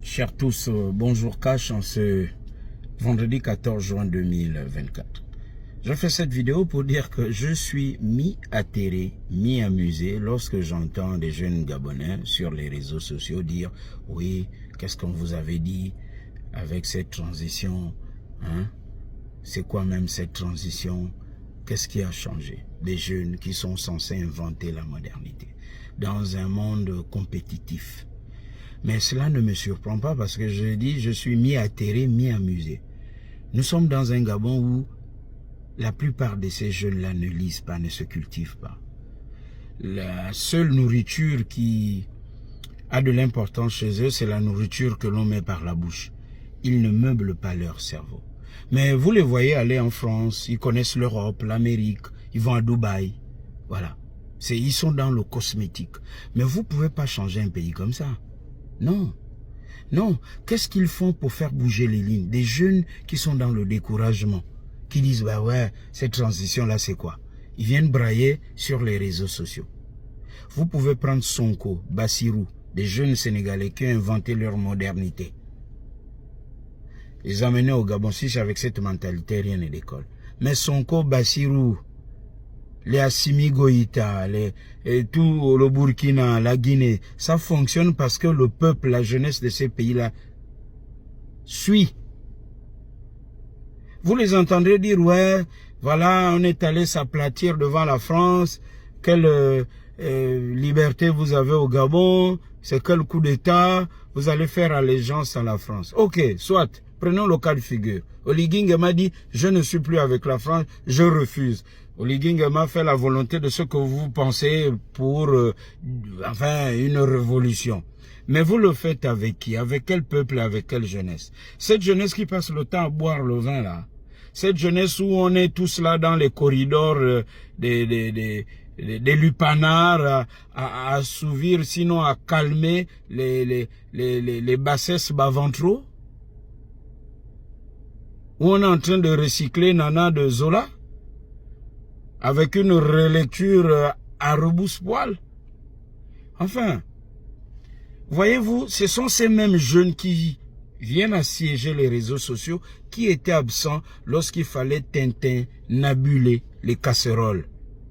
Chers tous, bonjour Cash en ce vendredi 14 juin 2024. Je fais cette vidéo pour dire que je suis mi-atterré, mi-amusé lorsque j'entends des jeunes Gabonais sur les réseaux sociaux dire « Oui, qu'est-ce qu'on vous avait dit avec cette transition hein? C'est quoi même cette transition? Qu'est-ce qui a changé ?» Des jeunes qui sont censés inventer la modernité dans un monde compétitif. Mais cela ne me surprend pas parce que je dis, je suis mi-atterré, mi-amusé. Nous sommes dans un Gabon où la plupart de ces jeunes-là ne lisent pas, ne se cultivent pas. La seule nourriture qui a de l'importance chez eux, c'est la nourriture que l'on met par la bouche. Ils ne meublent pas leur cerveau. Mais vous les voyez aller en France, ils connaissent l'Europe, l'Amérique, ils vont à Dubaï. Voilà. Ils sont dans le cosmétique. Mais vous ne pouvez pas changer un pays comme ça. Non, non. Qu'est-ce qu'ils font pour faire bouger les lignes? Des jeunes qui sont dans le découragement, qui disent, bah ouais, cette transition-là, c'est quoi? Ils viennent brailler sur les réseaux sociaux. Vous pouvez prendre Sonko, Bassirou, des jeunes Sénégalais qui ont inventé leur modernité. Les amener au Gabon, si avec cette mentalité, rien ne décolle. Mais Sonko, Bassirou, les Assimi Goïta, tout le Burkina, la Guinée, ça fonctionne parce que le peuple, la jeunesse de ces pays-là suit. Vous les entendrez dire, ouais, voilà, on est allé s'aplatir devant la France, quelle liberté vous avez au Gabon, c'est quel coup d'État, vous allez faire allégeance à la France. Ok, soit, prenons le cas de figure. Oligui Nguema dit, je ne suis plus avec la France, je refuse. Oligui Nguema fait la volonté de ce que vous pensez pour enfin une révolution. Mais vous le faites avec qui? Avec quel peuple, avec quelle jeunesse? Cette jeunesse qui passe le temps à boire le vin là. Cette jeunesse où on est tous là dans les corridors des lupanards à assouvir, sinon à calmer les bassesses bas-ventraux. Où on est en train de recycler Nana de Zola avec une relecture à rebousse-poil. Enfin, voyez-vous, ce sont ces mêmes jeunes qui viennent assiéger les réseaux sociaux qui étaient absents lorsqu'il fallait nabuler les casseroles.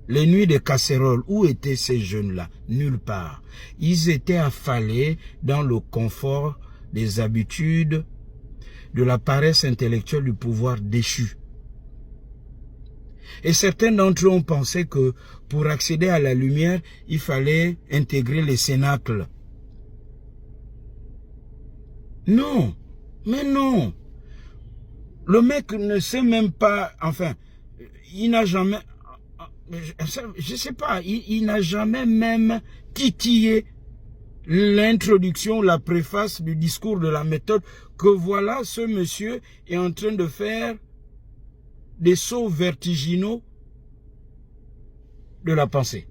Les nuits des casseroles, où étaient ces jeunes-là? Nulle part. Ils étaient affalés dans le confort des habitudes, de la paresse intellectuelle du pouvoir déchu. Et certains d'entre eux ont pensé que pour accéder à la lumière, il fallait intégrer les cénacles. Non, mais non. Le mec ne sait même pas, enfin, il n'a jamais, je sais pas, il n'a jamais même titillé l'introduction, la préface du discours de la méthode que voilà, ce monsieur est en train de faire des sauts vertiginaux de la pensée.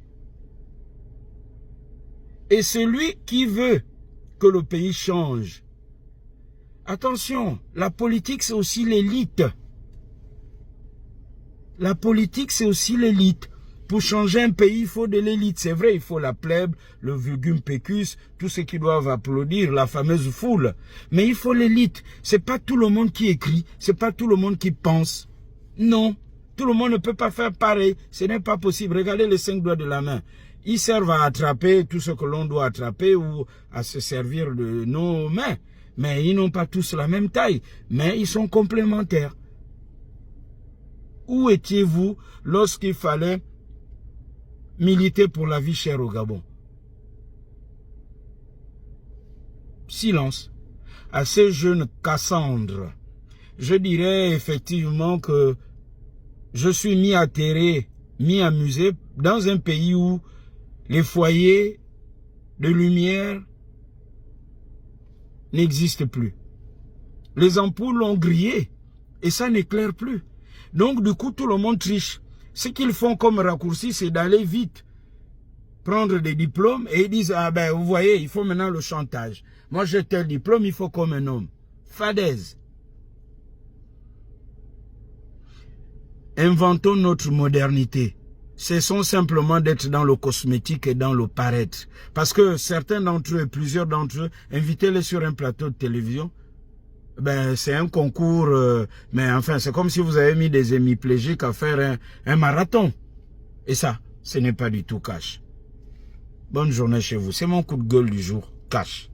Et celui qui veut que le pays change, attention, la politique c'est aussi l'élite. La politique c'est aussi l'élite. Pour changer un pays, il faut de l'élite. C'est vrai, il faut la plèbe, le vulgum pecus, tous ceux qui doivent applaudir, la fameuse foule. Mais il faut l'élite. C'est pas tout le monde qui écrit, c'est pas tout le monde qui pense. Non, tout le monde ne peut pas faire pareil. Ce n'est pas possible. Regardez les 5 doigts de la main. Ils servent à attraper tout ce que l'on doit attraper ou à se servir de nos mains. Mais ils n'ont pas tous la même taille. Mais ils sont complémentaires. Où étiez-vous lorsqu'il fallait militer pour la vie chère au Gabon? Silence. À ces jeunes Cassandres, je dirais effectivement que je suis mi-atterré, mi-amusé dans un pays où les foyers de lumière n'existent plus. Les ampoules ont grillé et ça n'éclaire plus. Donc du coup, tout le monde triche. Ce qu'ils font comme raccourci, c'est d'aller vite prendre des diplômes et ils disent, ah ben vous voyez, il faut maintenant le chantage. Moi j'ai tel diplôme, il faut comme un homme. Fadaise. Inventons notre modernité. cessons simplement d'être dans le cosmétique et dans le paraître. Parce que certains d'entre eux, plusieurs d'entre eux, invitez-les sur un plateau de télévision. Ben, c'est un concours, mais enfin, c'est comme si vous avez mis des hémiplégiques à faire un marathon. Et ça, ce n'est pas du tout cash. Bonne journée chez vous. C'est mon coup de gueule du jour. Cash.